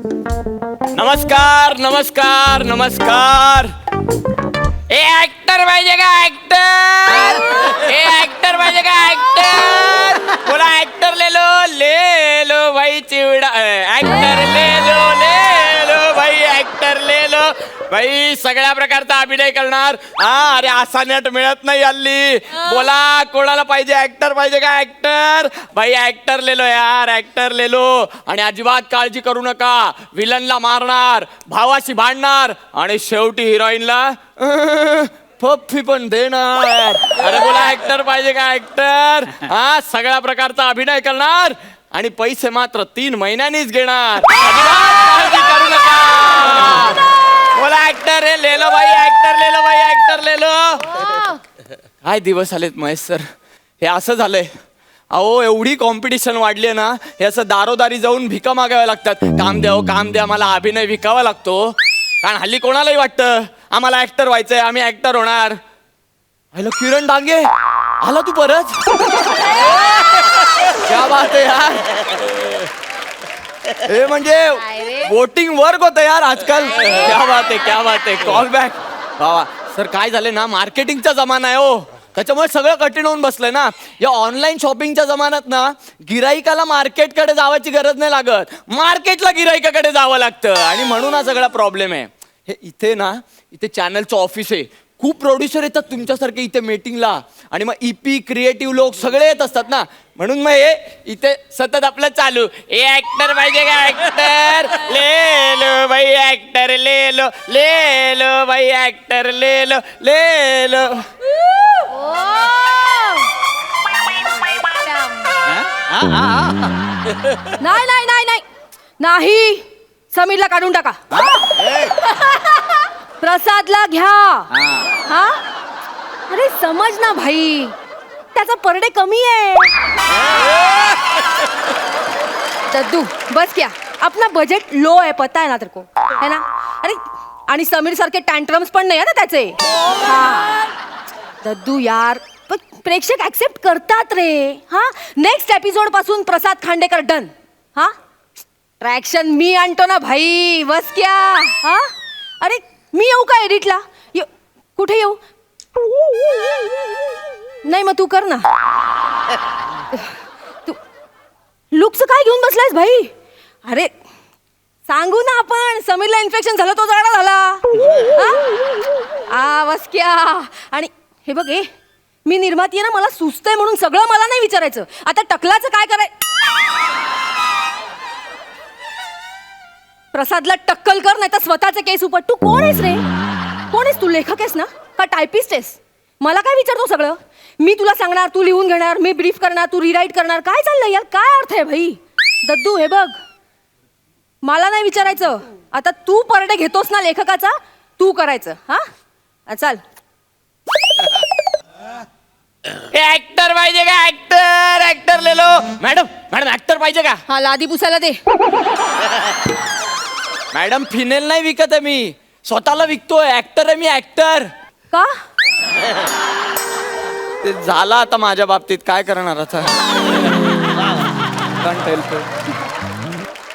नमस्कार नमस्कार नमस्कार. ए ऍक्टर पाहिजे का ऍक्टर? ए ऍक्टर पाहिजे का ऍक्टर? बोला ऍक्टर ले लो भाई चिवडा. ऍक्टर ले लो भाई ऍक्टर ले लो भाई. सगळ्या प्रकारचा अभिनय करणार. हा अरे असा नेट मिळत नाही हल्ली. बोला कोणाला पाहिजे ऍक्टर पाहिजे का ऍक्टर? भाई ऍक्टर ले लो यार ऍक्टर ले लो. आणि अजिबात काळजी करू नका. विलनला मारणार, भावाशी भांडणार आणि शेवटी हिरोईनला पप्पी पण देणार. अरे बोला ऍक्टर पाहिजे का ऍक्टर? हा सगळ्या प्रकारचा अभिनय करणार आणि पैसे मात्र 3 महिन्यांनीच घेणार. अजिबात काळजी करू नका. बोला ऍक्टर ले लो भाई ऍक्टर ले लो भाई ऍक्टर ले लो. काय दिवस आलेत महेश सर. हे असं झालंय. अहो एवढी कॉम्पिटिशन वाढली ना. हे असं दारोदारी जाऊन भिका मागाव्या लागतात. काम द्या मला अभिनय विकावा लागतो. कारण हल्ली कोणालाही वाटतं आम्हाला ऍक्टर व्हायचंय, आम्ही ऍक्टर होणार. हॅलो किरण डांगे आला तू परत? क्या बात आहे यार. हे म्हणजे वोटिंग वर्क होतं यार आजकाल. क्या बात आहे कॉल बॅक. बाबा सर काय झालं ना, मार्केटिंगचा जमाना आहे हो. त्याच्यामुळे सगळं कठीण होऊन बसलंय ना. या ऑनलाईन शॉपिंगच्या जमान्यात ना गिराईकाला मार्केटकडे जावायची गरज नाही लागत, मार्केटला गिराईकाकडे जावं लागतं. आणि म्हणून हा सगळा प्रॉब्लेम आहे. हे इथे चॅनलचं ऑफिस आहे. खूप प्रोड्युसर येतात तुमच्यासारखे इथे मीटिंगला. आणि मग ईपी क्रिएटिव्ह लोक सगळे येत असतात ना. म्हणून मग हे इथे सतत आपलं चालू. ए ऍक्टर पाहिजे का ऍक्टर? ले लो भाई ऍक्टर ले लो भाई ऍक्टर ले लो. नाही समीरला काढून टाका. प्रसादला घ्या. हा अरे समज ना भाई, त्याचा पर डे कमी आहे. दद्दू बस क्या, अपना बजेट लो है पता है ना तेरे को, है ना. अरे आणि समीर सारखे टँट्रम्स पण नाही ना त्याचे. हा दद्दू यार, पण प्रेक्षक ऍक्सेप्ट करतात रे. हा नेक्स्ट एपिसोड पासून प्रसाद खांडेकर डन. हा ट्रॅक्शन मी आणतो ना भाई, बस क्या. हा अरे मी येऊ का एडिटला? कुठे येऊ? नाही मग तू कर ना. तू लुकचं काय घेऊन बसलायस भाई? अरे सांगू ना आपण, समीरला इन्फेक्शन झालं तो जाडा झाला. बस क्या. आणि हे बघ मी निर्माती आहे ना, मला सुचतंय म्हणून सगळं मला नाही विचारायचं. आता टकलाचं काय कराय? प्रसादला टक्कल कर, नाही तर स्वतःचे केस उपट. तू कोण आहेस रे? कोण आहेस तू? लेखक आहेस ना का टायपिस्ट आहेस? मला काय विचारतो सगळं? मी तुला सांगणार, तू लिहून घेणार, मी ब्रीफ करणार, तू रिराईट करणार. काय चाललंय यार? काय अर्थ आहे भाई? दद्दू हे बघ, मला नाही विचारायचं. आता तू परडे घेतोस ना लेखकाचा, तू करायचं. हा चाल. ऍक्टर पाहिजे का ऍक्टर? ऍक्टर ले लो. मॅडम ऍक्टर पाहिजे का? हा लादी पुसायला दे. मॅडम फिनेल नाही विकत आहे मी, स्वतःला विकतोय. ऍक्टर आहे मी, ऍक्टर. का? ते झालं आता माझ्या बाबतीत, काय करणार आता.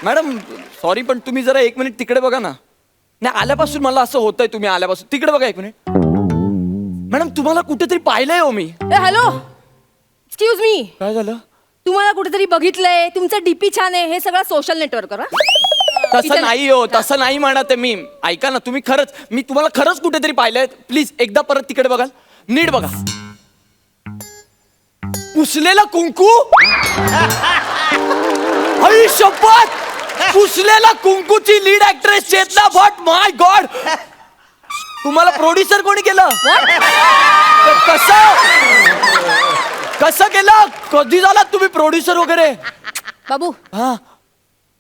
मॅडम सॉरी, पण तुम्ही जरा 1 मिनिट तिकडे बघा ना. नाही आल्यापासून मला असं होतंय, तुम्ही आल्यापासून तिकडे बघा 1 मिनिट. मॅडम तुम्हाला कुठेतरी पाहिलंय हो मी. Hello excuse me. काय झालं? तुम्हाला कुठेतरी बघितलंय, तुमचं डीपी छान आहे. हे सगळं सोशल नेटवर्कवर. तसं नाही हो, तसं नाही म्हणत आहे मी. ऐका ना तुम्ही, खरंच मी तुम्हाला खरंच कुठेतरी पाहिलंय. प्लीज एकदा परत तिकडे बघाल, नीट बघा. पुसलेला कुंकू. आई शपथ, पुसलेला कुंकूची लीड ऍक्ट्रेस चेतना भट. माय गॉड, तुम्हाला प्रोड्युसर कोणी केलं? कसं केलं? कधी झाला तुम्ही प्रोड्युसर वगैरे? बाबू हा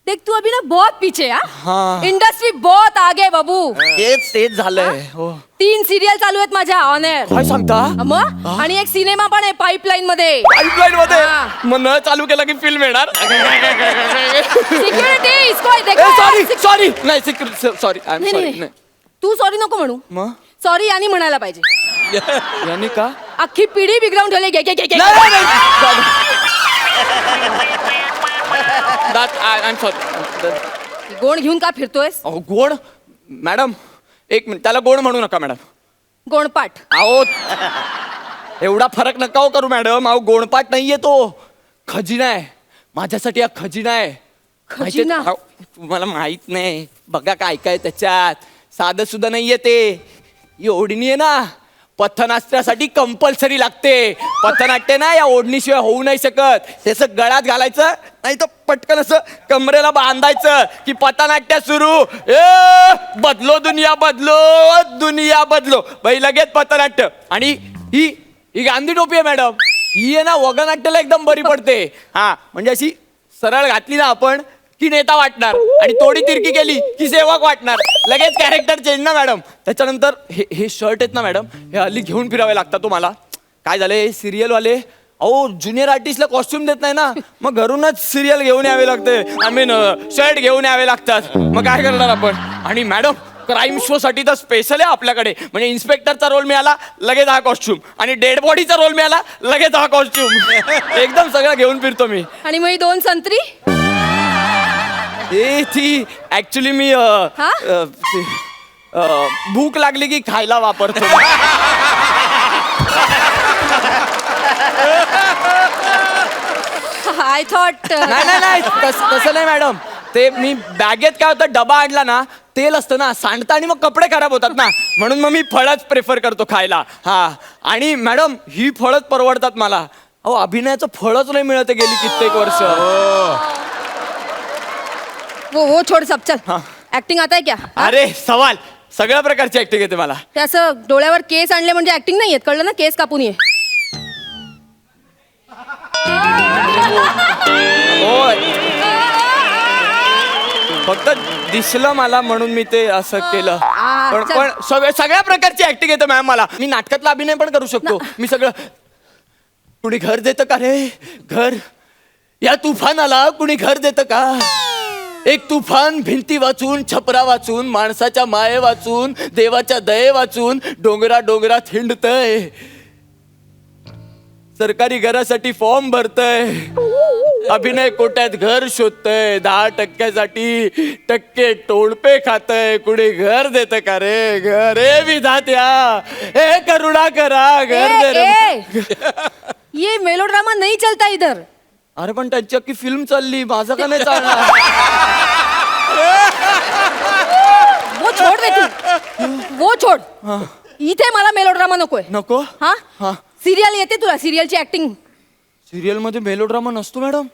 देख, तू अभी ना बहुत पीछे. हाँ. इंडस्ट्री बहुत आगे बाबू. तेच झालंय. हो 3 सिरियल चालू आहेत माझ्या ऑन एअर. काय सांगता? मग आणि एक सिनेमा पण आहे पाईपलाईन मध्ये. पाईपलाईन मध्ये? हा. मग न चालू केला की फिल्म येणार. सिक्युरिटी इसको देखो. सॉरी नाही security sorry. I am sorry. नाही तू सॉरी नको म्हणू. मग सॉरी यांनी म्हणायला पाहिजे. यांनी का? अख्खी पिढी बिघडवून ठेवली. I'm sorry. गोण घेऊन का फिरतोयस? अहो गोड मॅडम, एक मिनिट, त्याला गोड म्हणू नका मॅडम. गोणपाट. अहो एवढा फरक नका हो करू मॅडम. अहो गोणपाट नाहीये तो, खजिना आहे. माझ्यासाठी हा खजिना आहे. खजिना? माहितीये- अहो, तुम्हाला माहित नाही. बघा काय काय त्याच्यात. साधं सुद्धा नाहीये ते. ही ओढणी आहे ना, पथनाट्यासाठी कंपल्सरी लागते. पथनाट्य ना या ओढणीशिवाय होऊ नाही शकत. हे असं गळ्यात घालायचं, नाही तर पटकन असं कमरेला बांधायचं की पथनाट्य सुरू. बदलो दुनिया बदलो, दुनिया बदलो. बाई लगेच पथनाट्य. आणि ही गांधी टोपी आहे मॅडम. ही आहे ना वगनाट्याला एकदम बरी पडते. हा म्हणजे अशी सरळ घातली ना आपण की नेता वाटणार, आणि थोडी तिरकी केली की सेवक वाटणार. लगेच कॅरेक्टर चेंज ना मॅडम. त्याच्यानंतर हे शर्ट आहेत ना मॅडम, हे हल्ली घेऊन फिरावे लागतात तुम्हाला. काय झालंय, सिरियल वाले अहो ज्युनियर आर्टिस्टला कॉस्ट्युम देत नाही ना, मग घरूनच सिरियल घेऊन यावे लागते. आय मीन शर्ट घेऊन यावे लागतात. मग काय करणार आपण. आणि मॅडम क्राईम शो साठी तर स्पेशल आहे आपल्याकडे. म्हणजे इन्स्पेक्टरचा रोल मिळाला लगेच हा कॉस्ट्युम, आणि डेड बॉडीचा रोल मिळाला लगेच हा कॉस्ट्युम. एकदम सगळं घेऊन फिरतो मी. आणि मग ही 2 संत्री? ती ऍक्च्युली मी भूक लागली की खायला वापरतो. I thought. नाही तसं नाही मॅडम. ते मी बॅगेत काय होतं, डबा आणला ना, तेल असतं ना, सांडतं आणि मग कपडे खराब होतात ना, म्हणून मग मी फळच प्रेफर करतो खायला. हा आणि मॅडम ही फळच परवडतात मला. अहो अभिनयाचं फळच नाही मिळत गेली कित्येक वर्ष. वो छोड़ सब, चल. हाँ. ऍक्टिंग आता है क्या? अरे सवाल, सगळ्या प्रकारची ऍक्टिंग येते मला. ते असं डोळ्यावर केस आणले म्हणजे ऍक्टिंग नाही येत, कळलं ना? केस कापून ये. होय, फक्त दिसलं मला म्हणून मी ते असं केलं. पण चल. पण सगळ्या प्रकारची ऍक्टिंग येते मॅम मला. मी नाटकातला अभिनय पण करू शकतो. मी सगळं. कुणी घर देतं का रे घर, या तुफानाला कुणी घर देतं का. एक तुफान भिंती वाचून, छपरा वाचून, माणसाच्या माये वाचून, देवाच्या दये वाचून डोंगरा डोंगरात हिंडतय. सरकारी घरासाठी फॉर्म भरतय. अभिनय कोट्यात घर शोधतय. 10% टक्के टोळपे खातय. कुणी घर देतं का रे घर. ए विधात्या, ए करुणा करा, घर दे रे. ये मेलोड्रामा नहीं चलता इधर. अरे पण त्यांची अख्खी फिल्म चालली, माझं का नाही चालणार. वो छोड़ दे तू. वो छोड़. इथे मला मेलोड्रामा नकोय. नको. हा हा. सिरियल येते तुला, सिरियलची ऍक्टिंग. सिरियल मध्ये मेलोड्रामा नसतो मॅडम.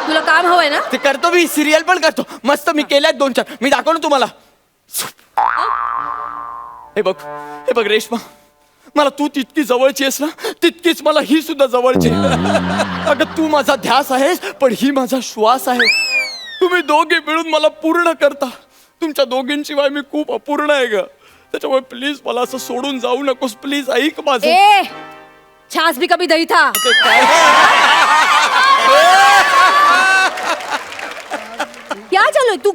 तुला काम हवंय ना? ते करतो मी, सिरियल पण करतो मस्त. मी केल्यात 2-4. मी दाखव ना तुम्हाला. हे बघ रेश्मा, मला तू तितकी जवळची आहेस ना, तितकीच मला ही सुद्धा जवळची. अगं तू माझा ध्यास आहेस, पण ही माझा श्वास आहे. तुम्ही दोघे मिळून मला पूर्ण करता. तुमच्या दोघींशिवाय मी खूप अपूर्ण आहे ग. त्याच्यामुळे प्लीज मला असं सोडून जाऊ नकोस. प्लीज ऐक माझं. ए छाछ भी कभी दही था. क्या चलो तू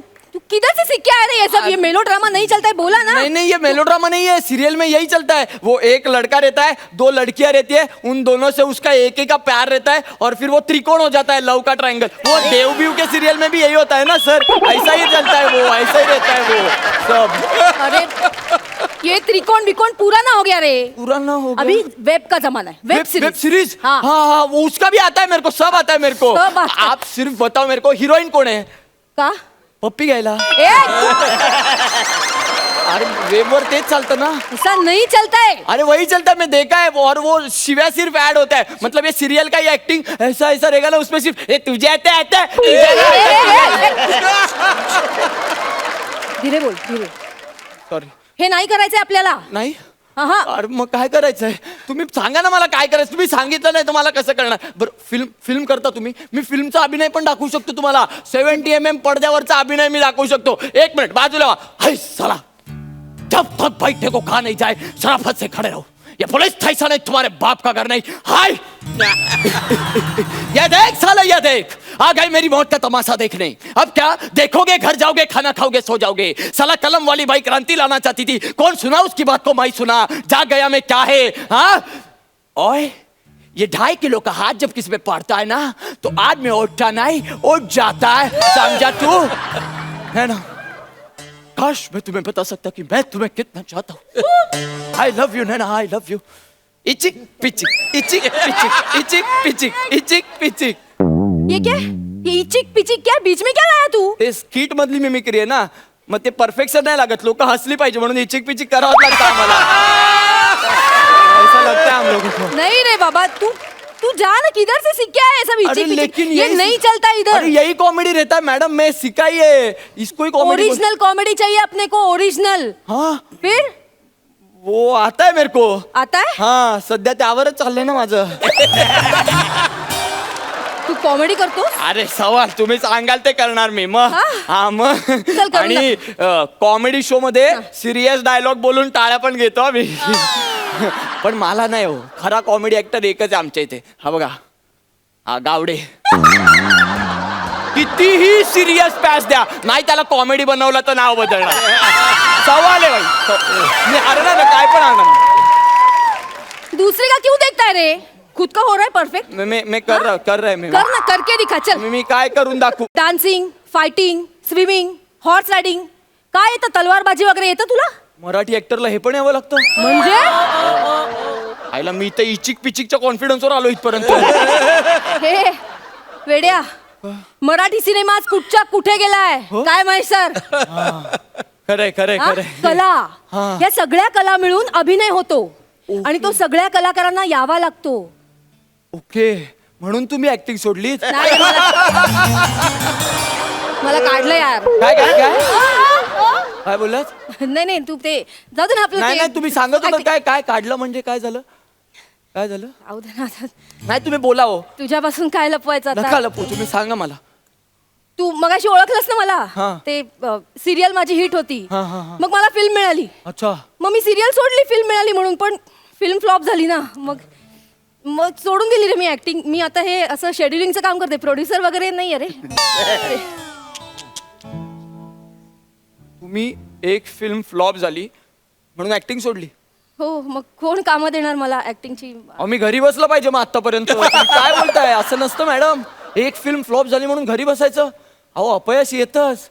किधर से सीख के आया रे ये सब? ये मेलोड्रामा नहीं चलता है, बोला ना. नहीं ये मेलोड्रामा नहीं है. सीरियल में यही चलता है. वो एक लड़का रहता है, 2 लड़कियां रहती है, उन दोनों से उसका एक का प्यार रहता है, और फिर वो त्रिकोण हो जाता है, लव का ट्रायंगल. वो देवबीव के सीरियल में भी यही होता है ना सर. ऐसा ही चलता है, वो ऐसा ही रहता है वो सब. अरे ये त्रिकोण बिकोण पुराना हो गया रे. पुराना हो गया. अभी वेब का जमाना है. Web series. हाँ. हाँ वो उसका भी आता है मेरे को, सब आता है मेरे को. सब आता है. आप सिर्फ बताओ मेरे को हीरोइन कौन है. का पप्पी घ्यायला. अरे वेबवर तेच चालतं ना. ऐसा नहीं चलता है. अरे वही चलता है, मैं देखा है. और वो शिव्या सिर्फ ऐड होता है. मतलब ये सीरियल का ही एक्टिंग ऐसा ऐसा रहेगा ना, उसमें सिर्फ ये तुझे आता है. धीरे बोल, धीरे. सॉरी. हे नाही करायचंय आपल्याला. नाही. हा. अरे मग काय करायचंय. तुम्ही सांगा ना मला काय करायचं. तुम्ही सांगितलं नाही तर मला कसं करणार. बरं फिल्म करता तुम्ही. मी फिल्मचा अभिनय पण दाखवू शकतो तुम्हाला. 70 mm पडद्यावरचा अभिनय मी दाखवू शकतो. 1 मिनिट बाजूला व्हा. हाय साला, जब तक बैठने को कहा नहीं जाए शराफत से खड़े रहो. ये पुलिस स्टेशन है, तुम्हारे बाप का घर नहीं. हाय ये देख साला, ये देख आ गई मेरी मौत का तमाशा देखने. अब क्या देखोगे, घर जाओगे, खाना खाओगे, सो जाओगे. साला कलम वाली भाई क्रांति लाना चाहती थी, कौन सुना उसकी बात को. मैं सुना. जा गया मैं क्या है. हाँ ओए ये 2.5 किलो का हाथ जब किसी पे पड़ता है ना तो आदमी उठता नहीं उठ जाता है, समझा तू? है ना? काश मैं तुम्हें बता सकता कि मैं तुम्हें कितना चाहता हूँ। I love you Naina, I love you. इचिक पिचिक इचिक पिचिक इचिक पिचिक इचिक पिचिक। ये क्या? ये इचिक पिचिक क्या? बीच में क्या लाया तू? ते स्किट मधली मिमिक्री आहे ना, मग ते परफेक्शन नाही लागत, लोक हसली पाहिजे म्हणून इचिक पिचिक करावंच लागतं आम्हाला। ऐसा लगता है हम लोगों को। नहीं रे बाबा, तू जा ना, किधर से सीख के आया ये सब अरे इचिक लेकिन पिचिक? ये यही- नहीं चलता इधर। अरे यही कॉमेडी रहता है मैडम, मैं सीखा ही है इसको ही कॉमेडी। ओरिजिनल कॉमेडी चाहिए अपने को, ओरिजिनल। हाँ फिर वो आता है मेरे को। आता है? हाँ सध्या त्यावरच चाललंय ना माझं। तू कॉमेडी करतो? अरे सवाल तुम्ही सांगाल ते करणार मी मग। हा? हा मग चल करू आणि कॉमेडी शो मध्ये सिरियस डायलॉग बोलून टाळ्या पण घेतो आम्ही। पण मला नाही हो, खरा कॉमेडी ऍक्टर एकच आहे आमच्या इथे। हा बघा, हा गावडे। कितीही सिरियस पॅच द्या, नाही त्याला कॉमेडी बनवलं तर नाव बदलणार। सवाल आहे भाई, मी हरणार ना, काय पण हरणार। दूसरे का क्यों देखता है रे? खुद का हो रहा है परफेक्ट। मैं कर रहा है मैं। कर ना, करके दिखा चल। मी काय करून दाखवू? Dancing, fighting, swimming, horse riding, काय येतं? तलवारबाजी वगैरे येतं तुला? मराठी ऍक्टरला हे पण यावं लागतं? म्हणजे आईला मी तर इचिक पिचिकच्या कॉन्फिडन्सवर आलो इथपर्यंत। हे वेड्या, मराठी सिनेमा कुठच्या कुठे गेलाय काय माहित सर? खरंय खरंय हा? खरंय। कला, हा. या सगळ्या कला मिळून अभिनय होतो आणि तो सगळ्या कलाकारांना यावा लागतो। ओके, म्हणून तुम्ही ऍक्टिंग सोडली? नाही रे, मला काढलं यार। काय काय काय काय बोललात? नाही नाही, तू ते जाऊ दे ना आपलं नाही ते- नाही, तुम्ही सांगत होता काय काय काढलं म्हणजे काय झालं? काय झालं? जाऊ दे ना आता. नाही तुम्ही बोला हो, तुझ्यापासून काय लपवायचं नका आता? लपू, तुम्ही सांगा मला। तू मगाशी ओळखलंस ना हा. मला? ते सिरियल माझी हिट होती, हा, हा, हा. मग मला फिल्म मिळाली, अच्छा मग मी सिरियल सोडली फिल्म मिळाली म्हणून, पण फिल्म फ्लॉप झाली ना, मग मग सोडून गेली रे मी ऍक्टिंग। मी आता हे असं शेड्युलिंगचं काम करते, प्रोड्युसर वगैरे नाही आहे रे। तुम्ही एक फिल्म फ्लॉप झाली म्हणून ऍक्टिंग सोडली? हो, मग कोण कामं देणार मला ऍक्टिंगची? अहो मी घरी बसलं पाहिजे मग आतापर्यंत। तुम्ही काय बोलताय? असं नसतं मॅडम, एक फिल्म फ्लॉप झाली म्हणून घरी बसायचं? अहो अपयश येतच,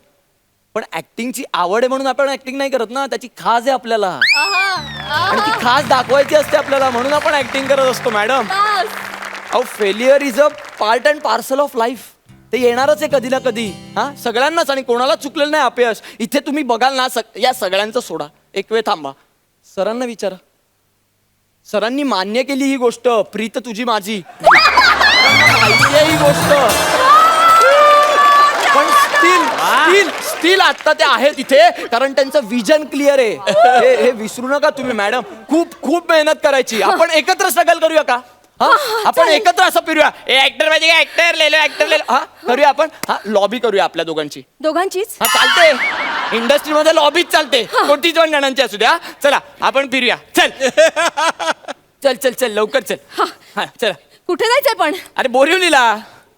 पण ऍक्टिंगची आवड आहे म्हणून आपण ऍक्टिंग नाही करत ना, त्याची खास आहे आपल्याला आणि ती खास दाखवायची असते आपल्याला, म्हणून आपण ऍक्टिंग करत असतो मॅडम। अहो failure is a part and parcel of life, ते येणारच आहे कधी ना कधी। हा सगळ्यांनाच, आणि कोणाला चुकलेलं नाही अपयश। इथे तुम्ही बघाल ना, या सगळ्यांचं सोडा, एक वेळ थांबा, सरांना विचारा, सरांनी मान्य केली ही गोष्ट, प्रीत तुझी माझी, सरांना माहिती आहे ही गोष्ट, पण स्टील आता ते आहेत तिथे कारण त्यांचं विजन क्लिअर आहे। हे विसरू नका तुम्ही मॅडम, खूप खूप मेहनत करायची। आपण एकत्र स्ट्रगल करूया का? हा आपण एकत्र असं फिरूया, ए ऍक्टर पाहिजे का? ऍक्टर लेलो, ऍक्टर लेलो, हा करूया आपण। हा लॉबी करूया आपल्या दोघांची। दोघांचीच? हा चालते, इंडस्ट्रीमध्ये लॉबीच चालते, कोणतीच पण जणांची असू द्या। चला आपण फिरूया, चल चल चल चल लवकर चल। हा चला। कुठे जायचंय पण? अरे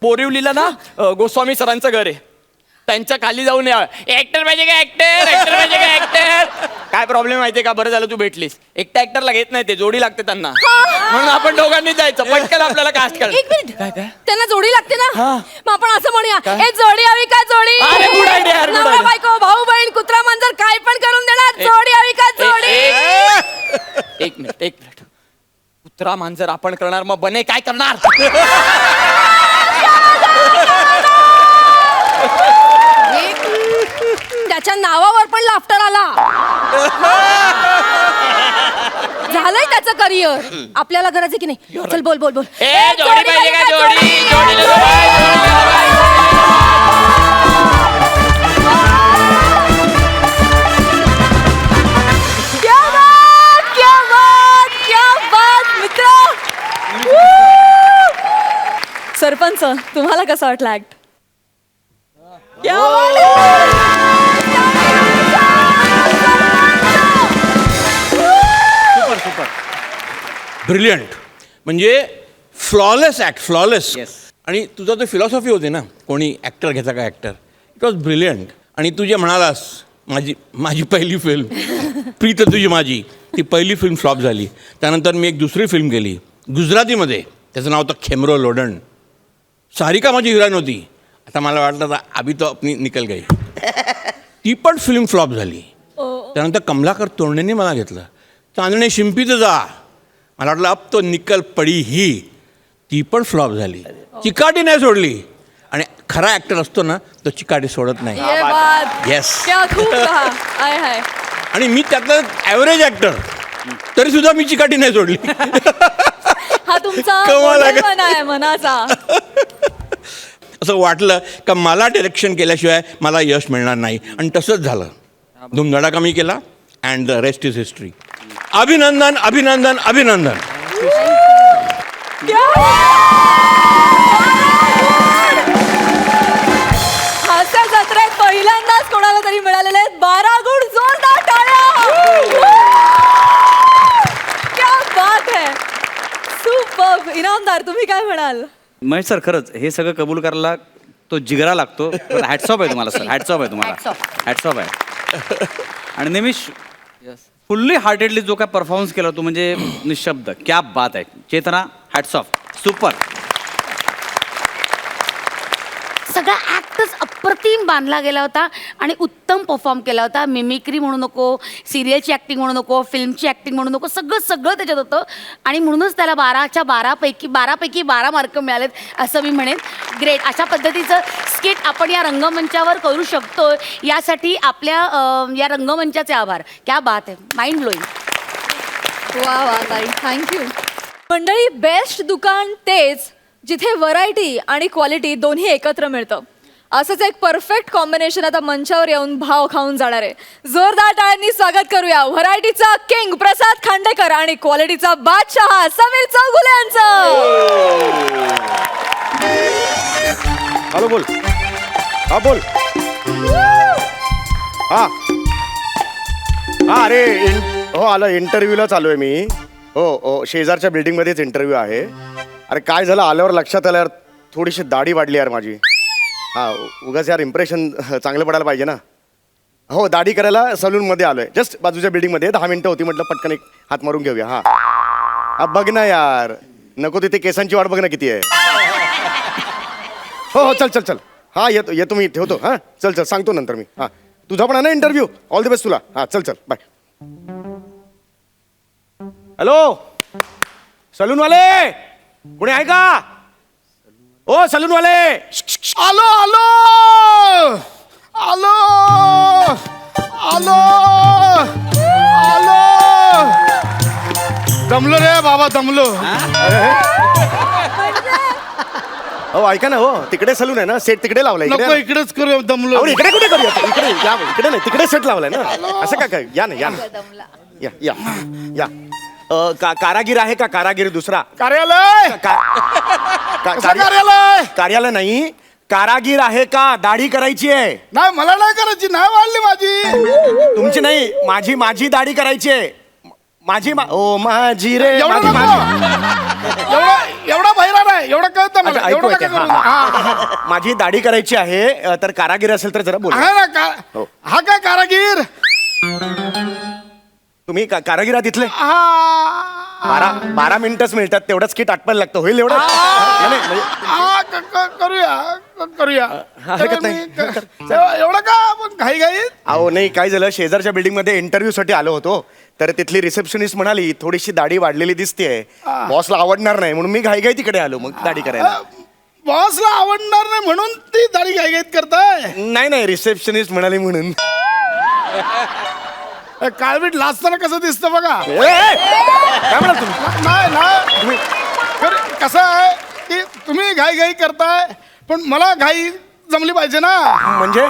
बोरिवलीला ना गोस्वामी सरांचं घर आहे, त्यांच्या खाली जाऊन या। ऍक्टर पाहिजे का? ऍक्टर ऍक्टर पाहिजे का? ऍक्टर। काय प्रॉब्लेम माहितीये का? बरं झालं तू भेटलीस, एकट्या ऍक्टरला घेत नाही ते, जोडी लागते त्यांना, म्हणून आपण दोघांनी जायचं, पटकन आपल्याला कास्ट कर। एक मिनिट, काय काय? त्यांना जोडी लागते ना, हा. मग आपण असं म्हणूया, काय? ए जोडी हवी का? जोडी अरे, good idea, यार, good नवरा idea. बायको, भाऊ बहीण, कुत्रा मांजर काय पण करून देणार, जोडी हवी का? जोडी एक मिनिट, कुत्रा मांजर आपण करणार, मग बने काय करणार? त्याच्या नावावर पण लाफ्टर आला, झालंय त्याचं करिअर, आपल्याला गरज आहे की नाही? चल बोल बोल बोल। ए जोडी पाहिजे का? जोडी ले लो बाय, क्या बात मित्र। सरपंच, तुम्हाला कसं वाटलं ऍक्ट? सुपर ब्रिलियंट, म्हणजे फ्लॉलेस ॲक्ट, फ्लॉलेस। आणि तुझा तो फिलॉसॉफी होती ना, कोणी ॲक्टर घ्यायचा का ॲक्टर, इट वॉज ब्रिलियंट। आणि तू जे म्हणालास, माझी पहिली फिल्म प्रीत तुझी माझी, ती पहिली फिल्म फ्लॉप झाली, त्यानंतर मी एक दुसरी फिल्म केली गुजरातीमध्ये, त्याचं नाव होतं खेमरो लोडण. सारिका माझी हिरोईन होती. आता मला वाटलं आता अभी तो अपनी निकल गई. ती पण फिल्म फ्लॉप झाली. त्यानंतर कमलाकर तोंडणेने मला घेतलं. चांदणे शिंपीचं जा, मला वाटलं अब तो निकल पडी ही. ती पण फ्लॉप झाली. चिकाटी नाही सोडली. आणि खरा ॲक्टर असतो ना तो चिकाटी सोडत नाही. ये बात येस. क्या खूप कहा. आय हाय. आणि मी त्यातला ॲव्हरेज ॲक्टर, तरी सुद्धा मी चिकाटी नाही सोडली. हा तुमचा कमाल आहे का? मोठेपणा आहे मनाचा. असं वाटलं का मला डिरेक्शन केल्याशिवाय मला यश मिळणार नाही, आणि तसंच झालं. धूमधडाका मी केला, and the rest is history. अभिनंदन अभिनंदन अभिनंदन. हास्य जत्रेत पहिल्यांदाच कोणाला तरी मिळालेले आहेत 12 गुण. जोरदार टाळ्या. क्या बात है. सुपर. इनामदार तुम्ही काय म्हणाल? महेश सर, खरंच हे सगळं कबूल करायला तो जिगरा लागतो. हॅट्सऑफ आहे तुम्हाला सर, हॅट्सऑफ आहे तुम्हाला, हॅट्सऑफ आहे. आणि निमिष, फुल्ली हार्टेडली जो काय परफॉर्मन्स केला तू, म्हणजे निशब्द, क्या बात आहे. चेतना, हॅट्सऑफ, सुपर. सगळा ॲक्टच अप्रतिम बांधला गेला होता आणि उत्तम परफॉर्म केला होता. मिमिक्री म्हणू नको, सिरियलची ॲक्टिंग म्हणू नको, फिल्मची ॲक्टिंग म्हणू नको, सगळं सगळं त्याच्यात होतं. आणि म्हणूनच त्याला 12च्या 12पैकी 12 मार्क मिळालेत असं मी म्हणेन. ग्रेट. अशा पद्धतीचं स्किट आपण या रंगमंचावर करू शकतो, यासाठी आपल्या या रंगमंचाचे आभार. क्या बात आहे. Mind blowing. वा वा ताई, थँक्यू. मंडळी, बेस्ट दुकान तेच जिथे व्हरायटी आणि क्वालिटी दोन्ही एकत्र मिळतं. असंच एक परफेक्ट कॉम्बिनेशन आता मंचावर येऊन भाव खाऊन जाणार आहे. जोरदार टाळ्यांनी स्वागत करूया व्हरायटीचा किंग प्रसाद खांडेकर आणि क्वालिटीचा बादशहा समीर चौगुले यांचं. हॅलो, बोल. हा, बोल. हा हा, अरे हो, आलं. इंटरव्ह्यूला चालू आहे मी. हो, शेजारच्या बिल्डिंगमध्येच इंटरव्ह्यू आहे. अरे काय झालं, आल्यावर लक्षात आलं यार, थोडीशी दाढी वाढली यार माझी. हां, उगाच यार इम्प्रेशन चांगलं पडायला पाहिजे ना. हो, दाढी करायला सलूनमध्ये आलो आहे. जस्ट बाजूच्या बिल्डिंगमध्ये 10 मिनटं होती, म्हटलं पटकन एक हात मारून घेऊया. हां, बघ ना यार, नको तिथे केसांची वाट बघ ना किती आहे. हो, चल चल चल. हां, येतो मी, ठेवतो. हां, चल सांगतो नंतर मी. हां, तुझा पण आहे ना इंटरव्ह्यू. ऑल द बेस्ट तुला. हां, चल बाय. हॅलो, सलूनवाले कोणी आहे का? ओ सलूनवाले. आलो आलो आलो आलो आलो. दमलो रे बाबा, दमलो. हो, ऐका ना. हो, तिकडे सलून आहे ना, सेट तिकडे लावलाय. नको, इकडेच करू. दमलो. अहो, इकडे कुठे करूया? इकडे या, इकडे नाही, तिकडे सेट लावलाय ना. असं काय? या ना, या ना. या. कारागीर आहे का? कारागीर दुसरा कार्यालय. कार्यालय. कार्यालय नाही, कारागीर आहे का? दाढी करायची आहे. नाही, मला नाही करायची. नाही वाढली माझी. तुमची नाही, माझी दाढी करायची आहे. माझी रे. एवढं एवढा बहिरा नाही, एवढं कळतं मला. अच्छा, ऐकू एवढं येते. नका करू. हा. माझी दाढी करायची आहे, तर कारागीर असेल तर जरा बोला. आहे ना हो. हा काय कारागीर? तुम्ही कारागीर आहात इथले? हा. 12 मिनिटच मिळतात, तेवढंच किट आटपायला लागतं. होईल एवढं? नाही, म्हणजे हा, करूया. हरकत नाही. एवढं का आपण घाई. अहो नाही, काय झालं, शेजारच्या बिल्डिंगमध्ये इंटरव्ह्यूसाठी आलो होतो, तर तिथली रिसेप्शनिस्ट म्हणाली थोडीशी दाढी वाढलेली दिसतेय, बॉसला आवडणार नाही, म्हणून मी घाईघाई तिकडे आलो मग दाढी करायला. बॉसला आवडणार नाही म्हणून ती दाढी घाईघाईत करताय? नाही, रिसेप्शनिस्ट म्हणाली म्हणून. काळवीट लाजताना कसं दिसतं बघा. काय म्हणाल तुम्ही? नाही कसं आहे की तुम्ही घाई करताय, पण मला घाई जमली पाहिजे ना. म्हणजे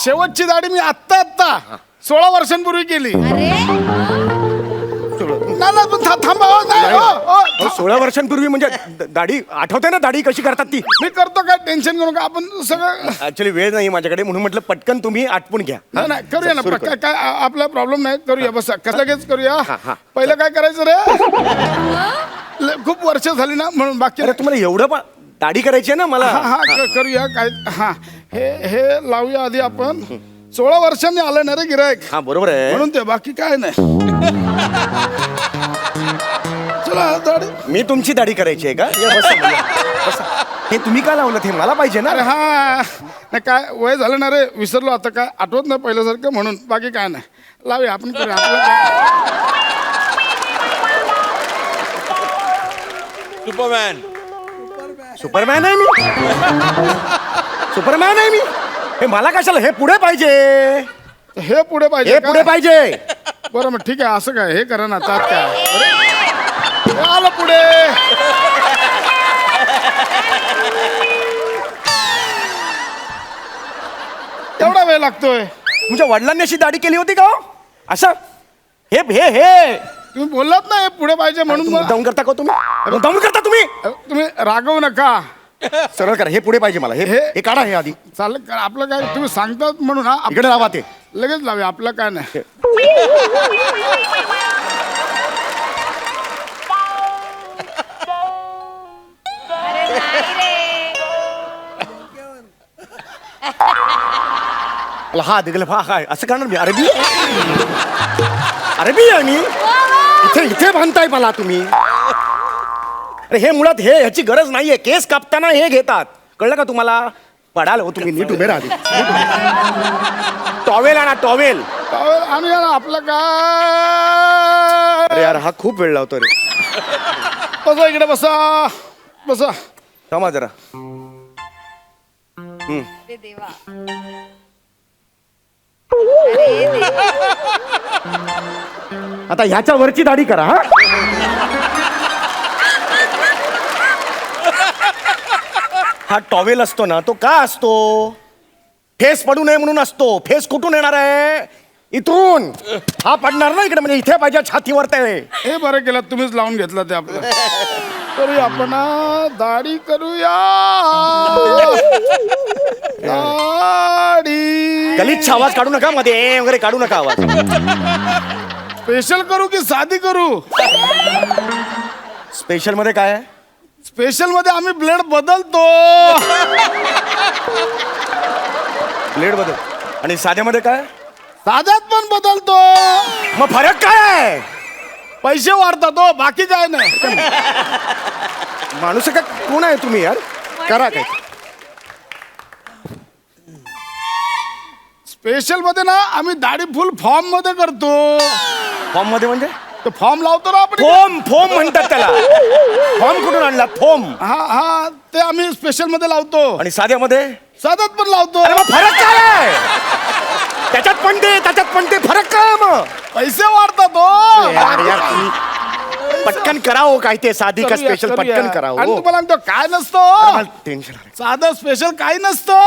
शेवटची दाढी मी आत्ता 16 वर्षांपूर्वी केली. नाही, पण थांबा. हो, 16 वर्षांपूर्वी म्हणजे दाढी आठवते ना? दाढी कशी करतात ती? मी करतो, काय टेन्शन करू नका. आपण सगळं ऍक्च्युली वेळ नाही माझ्याकडे, म्हणून म्हटलं पटकन तुम्ही आटपून घ्या. नाही करूया ना. सुरू करू. काय आपला प्रॉब्लेम नाही. करूया, बस लगेच करूया. हा. पहिलं काय करायचं रे? खूप वर्ष झाली ना, म्हणून बाकी. अरे तुम्हाला एवढं पण दाढी करायची आहे ना मला? हा, करूया. काय हा, हे लावूया आधी आपण. 16 वर्षांनी आलं ना रे गिरायक, हा बरोबर आहे. म्हणून ते बाकी काय नाही. चला दाढी. मी तुमची दाढी करायची आहे का या, बसा, बसा. हे तुम्ही का लावलं हे मला पाहिजे ना. अरे हा नाही काय वय झालं ना रे, विसरलो आता, काय आठवत नाही पहिल्यासारखं, म्हणून बाकी काय नाही. लावूया आपण, करूया आपलं सुपरमॅन. सुपरमॅन आहे मी. सुपरमॅन आहे मी. हे मला कशाला, हे पुढे पाहिजे, हे पुढे पाहिजे हे का? पुढे पाहिजे. बरं मग ठीक आहे, असं काय, हे करा ना तात काय. अरे, हे आलं पुढे. एवढा वेळ लागतोय. तुमच्या वडिलांनी अशी दाढी केली होती का हो? असं हे हे हे तुम्ही बोललात ना हे पुढे पाहिजे म्हणून मग. मुद्दाम करता का तुम्ही, मुद्दाम करता तुम्ही. तुम्ही रागवू नका. सरळ करा, हे पुढे पाहिजे मला, हे हे काढा हे आधी. चालेल करा, आपलं काय तुम्ही सांगतात म्हणून हा इकडे लावा ते. लगेच लावूया, आपलं काय नाही. हा दिगल हा काय असं करणार मी. अरबी अरबी आहे मी. इथे इथे बांधताय मला तुम्ही. अरे हे मुळात हे ह्याची गरज नाहीये. केस कापताना हे घेतात, कळलं का तुम्हाला. पडाल हो तुम्ही, नीट उभे राहा. टॉवेल आणा, टॉवेल. आणि यार आपलं काय. अरे यार हा खूप वेळ लावतो रे. बसा इकडे, बसा बसा. थांबा जरा. आता ह्याच्या वरची दाढी करा. हा हा टॉवेल असतो ना, तो का असतो. फेस पडू नये म्हणून असतो. फेस कुठून येणार आहे, इथून. हा पडणार ना इकडे, म्हणजे इथे पाहिजे छातीवर. ते हे बरं केलं तुम्हीच लावून घेतलं ते आपलं. करूया आपण दाढी करूया. दाढी गलिच्छ आवाज काढू नका मध्ये वगैरे, काढू नका आवाज. स्पेशल करू की साधी करू. स्पेशल मध्ये काय आहे. स्पेशल मध्ये आम्ही ब्लेड बदलतो. ब्लेड बदल. आणि साध्यामध्ये काय. साध्यात पण बदलतो. मग फरक काय आहे. पैसे वाढतात हो, बाकी काय नाही. माणूस का कोण आहे तुम्ही यार. करा काय. स्पेशल मध्ये ना आम्ही दाढी फुल फॉर्म मध्ये करतो. फॉर्म मध्ये म्हणजे तो फॉर्म लावतो ना आपण. फोम फोम म्हणतात त्याला. फॉर्म कुठून आणला फोम. हा हा ते आम्ही स्पेशल मध्ये लावतो. आणि साध्यामध्ये. साध्यात पण लावतो. अरे मग फरक काय आहे. त्याच्यात पण ते त्याच्यात पण ते, फरक काय आहे मग. पैसे वाढतात हो. यार यार तुम्ही पटकन करावं काय ते, साधी का करूया, स्पेशल करूया. पटकन करावं. आणि तुम्हाला सांगतो काय नसतो. टेन्शन आलं. साधं स्पेशल काही नसतो.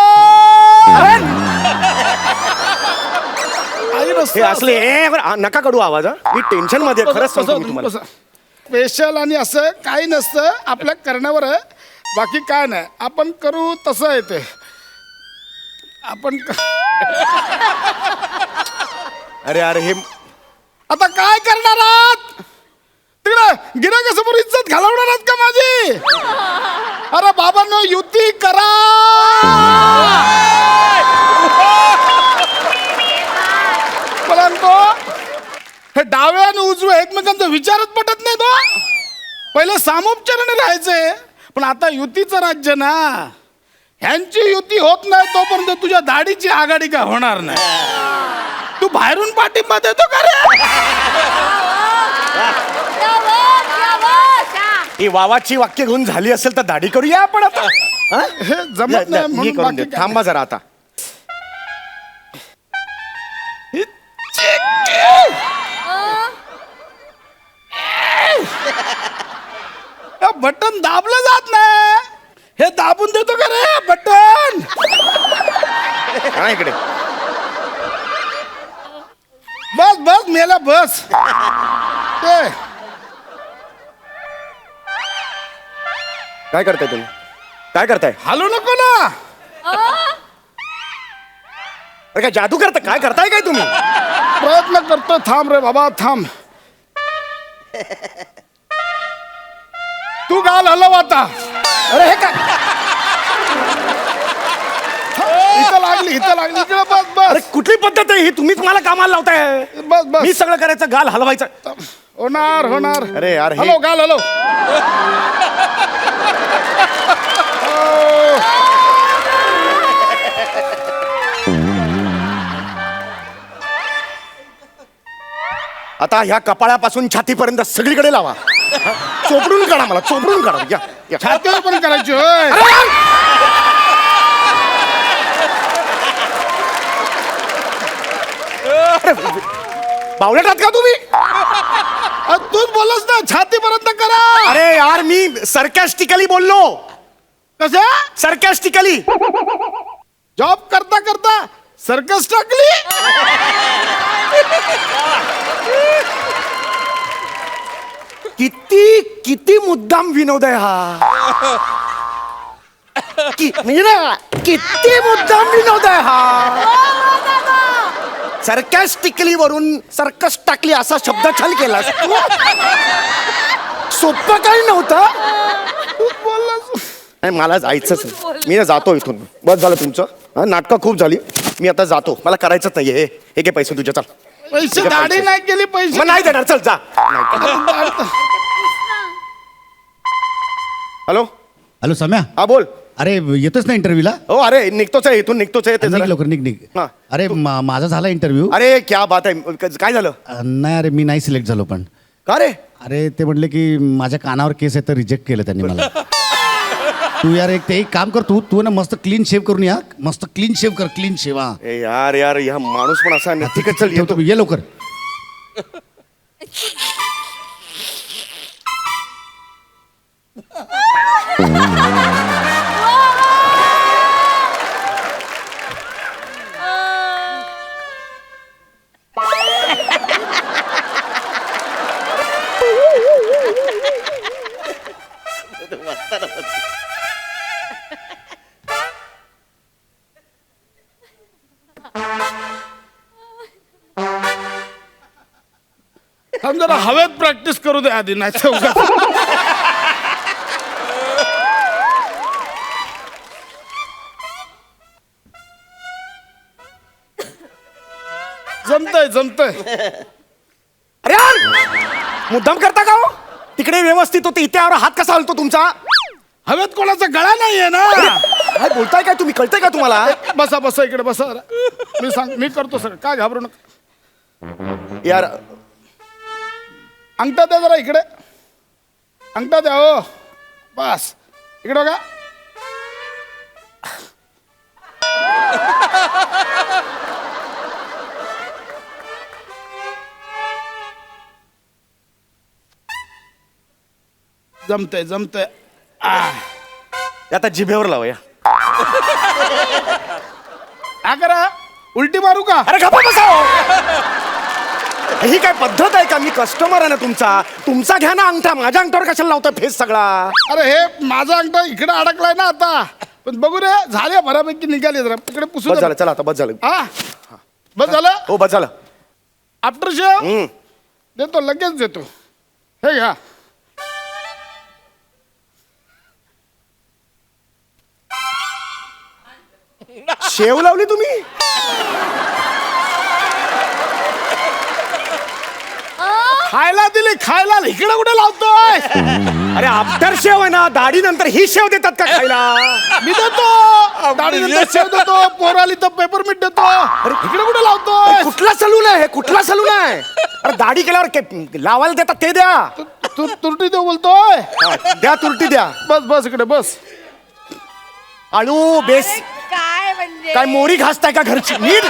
काही हे नसतं. असले नका कडू आवाज. हा मी टेन्शन मध्ये आहे, खरंच सांगतो मी तुम्हाला. स्पेशल आणि असं काही नसतं, आपल्या करण्यावर आहे, बाकी काय नाही. आपण करू तसं आहे ते. आपण अरे अरे हे आता काय करणार आहात. तिकडे गिरायकासमोर इज्जत घालवणार आहात का माझी. अरे बाबांनो युती करा. परंतु हे डावे आणि उजवे एकमेकांचा विचारच पटत नाही तो. पहिले सामोपचाराने राहायचे, पण आता युतीचं राज्य ना. ह्यांची युती होत नाही तोपर्यंत तुझ्या दाढीची आघाडी काय होणार नाही. तू बाहेरून पाठिंबा देतो का रे. ही वावाची वाक्य घेऊन झाली असेल तर दाढी करूया आपण आता. हा? हे जमत नाही हे म्हणून करून बाकी दे. काय थांबा जरा आता. बटन दाबलं जात नाही. हे दाबून देतो का रे बटन. हा इकडे. बस बस मेला बस. ते काय करताय तुम्ही. काय करताय. हलू नको ना. अरे काय जादू करता. काय करताय काय तुम्ही. प्रयत्न करतो. थांब रे बाबा थांब. तू गाल हलव आता. अरे हे काय. इथं लागली इकडे बस अरे बस कुठली पद्धत आहे ही. तुम्हीच मला कामाला लावताय. बस मी बस. सगळं करायचं, गाल हलवायचं. होणार अरे यार, हे- हॅलो काल हॅलो आता ह्या कपाळापासून छातीपर्यंत सगळीकडे लावा. चोपडून काढा मला, चोपडून काढा. या. छातीवर पण करायची होय बावळट आहात का तुम्ही? तूच बोललास ना छातीपर्यंत करा. अरे यार, मी सरकॅस्टिकली बोललो. कशा सरकॅस्टिकली. जॉब करता करता सर्कस टाकली. किती मुद्दाम विनोद आहे हा. म्हणजे ना, किती मुद्दाम विनोद आहे हा. सरकॅस्टिकली वरून सर्कस टाकली असा शब्द छल केला. सोपं काही नव्हतं. नाही, मला जायचंच आहे. मी ना जातो इथून. बस झालं तुमचं. हा, नाटकं खूप झाली. मी आता जातो. मला करायचंच नाही हे. हे घे पैसे तुझ्या. चल. पैसे दाढी नाही केली पैसे मग नाही देणार. चल जा. हॅलो. हॅलो सम्या. हा बोल. अरे येतोच ना इंटरव्ह्यूला? हो अरे निघतोच आहे इथून. निघतोच आहे ते निघ जरा. लवकर निघ. हा. अरे माझा झाला इंटरव्ह्यू. अरे क्या बात आहे. काय झालं? नाही अरे मी नाही सिलेक्ट झालो पण. का रे? अरे ते म्हटले की माझ्या कानावर केस आहे तर रिजेक्ट केलं त्यांनी मला. तू यार एक काम कर. तू ना मस्त क्लीन शेव करून या. मस्त क्लीन शेव कर. Clean shave. हा ए यार यार, ह्या माणूस पण असा आहे. ठीक आहे चल येतो. ठेवतो. ये लवकर. थांब जरा हवेत प्रॅक्टिस करू दे आधी. नाही तर उगाच. जमतय अरे यार, मुद्दाम करता का हो? तिकडे व्यवस्थित होते, इथे आवर हात कसा हलतो तुमचा? हवेत कोणाचा गळा नाहीये ना. काय बोलताय काय तुम्ही? कळतंय का तुम्हाला? बसा इकडे बसा. मी करतो सर. काय घाबरू नका. यार अंगठा द्या जरा इकडे. अंगठा द्या हो. बस इकडे बघा. जमतय. आता जिभेवर लावा या. काय करा उलटी मारू का? अरे गप्पा बसाव. ही काय पद्धत आहे का? मी कस्टमर आहे ना तुमचा घ्या ना अंगठा. माझ्या अंगठावर कशाला लावता फेस सगळा? अरे हे माझा अंगठा इकडे अडकलाय ना आता. पण बघू रे, झाले बऱ्यापैकी निघाले. जरा इकडे पुसू बस दे. झालं. चला आता बस झालं. हा बस झालं. हो बस झालं. आफ्टर शेव देतो, लगेच देतो. हे घ्या. शेव लावली तुम्ही? खायला दिली. खायला इकडे कुठे लावतोय? अरे आफ्टर शेव आहे ना, दाढी नंतर ही शेव देतात का खायला? मी देतो. दाढी नंतर शेव देतो. पोराली तर पेपरमिंट देतो. इकडे कुठे लावतोय? कुठला सलून आहे हे? कुठला सलून आहे? अरे दाढी केल्यावर लावायला देतात ते द्या. तुरटी देऊ बोलतोय. द्या तुरटी द्या. बस इकडे बस. आळू बेस काय म्हणजे काय मोरी घासताय का घरची? नीट.